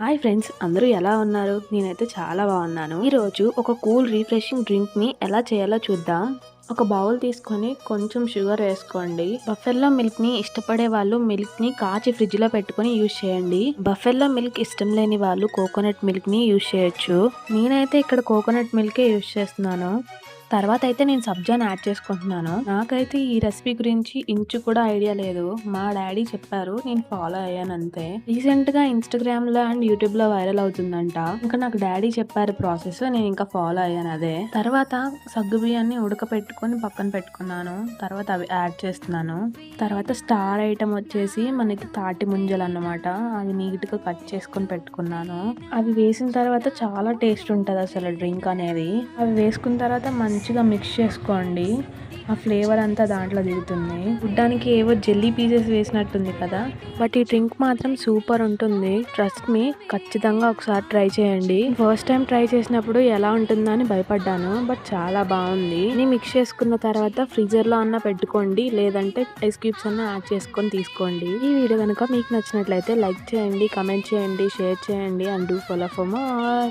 Hi friends, అందరూ ఎలా ఉన్నారు? నేనైతే చాలా బాగున్నాను. ఈరోజు ఒక కూల్ రిఫ్రెషింగ్ డ్రింక్ని ఎలా చేయాలో చూద్దాం. ఒక బౌల్ తీసుకొని కొంచెం షుగర్ వేసుకోండి. బఫెల్లో మిల్క్ని ఇష్టపడే వాళ్ళు మిల్క్ని కాచి ఫ్రిడ్జ్లో పెట్టుకొని యూజ్ చేయండి. బఫెల్లో మిల్క్ ఇష్టం లేని వాళ్ళు కోకోనట్ మిల్క్ని యూజ్ చేయొచ్చు. నేనైతే ఇక్కడ కోకోనట్ మిల్కే యూజ్ చేస్తున్నాను. తర్వాత అయితే నేను సబ్జాని యాడ్ చేసుకుంటున్నాను. నాకైతే ఈ రెసిపీ గురించి ఇంచు కూడా ఐడియా లేదు. మా డాడీ చెప్పారు, నేను ఫాలో అయ్యాను అంతే. రీసెంట్ గా ఇన్స్టాగ్రామ్ లో అండ్ యూట్యూబ్ లో వైరల్ అవుతుందంట. ఇంకా నాకు డాడీ చెప్పారు ప్రాసెస్, నేను ఇంకా ఫాలో అయ్యాను అదే. తర్వాత సగ్గు బియ్యాన్ని ఉడకపెట్టుకొని పక్కన పెట్టుకున్నాను. తర్వాత అవి యాడ్ చేస్తున్నాను. తర్వాత స్టార్ ఐటమ్ వచ్చేసి మనకి తాటి ముంజలు అన్నమాట. అవి నీట్ గా కట్ చేసుకొని పెట్టుకున్నాను. అవి వేసిన తర్వాత చాలా టేస్ట్ ఉంటది అసలు డ్రింక్ అనేది. అవి వేసుకున్న తర్వాత మంచిగా మిక్స్ చేసుకోండి. ఆ ఫ్లేవర్ అంతా దాంట్లో దిగుతుంది. చూడ్డానికి ఏవో జెల్లీ పీసెస్ వేసినట్టుంది కదా, బట్ ఈ డ్రింక్ మాత్రం సూపర్ ఉంటుంది. ట్రస్ట్ మీ, ఖచ్చితంగా ఒకసారి ట్రై చేయండి. ఫస్ట్ టైం ట్రై చేసినప్పుడు ఎలా ఉంటుందో అని భయపడ్డాను, బట్ చాలా బాగుంది. మిక్స్ చేసుకున్న తర్వాత ఫ్రీజర్ లో అన్నా పెట్టుకోండి, లేదంటే ఐస్ క్యూబ్స్ అన్నా యాడ్ చేసుకొని తీసుకోండి. ఈ వీడియో కనుక మీకు నచ్చినట్లయితే లైక్ చేయండి, కమెంట్ చేయండి, షేర్ చేయండి and do follow for more.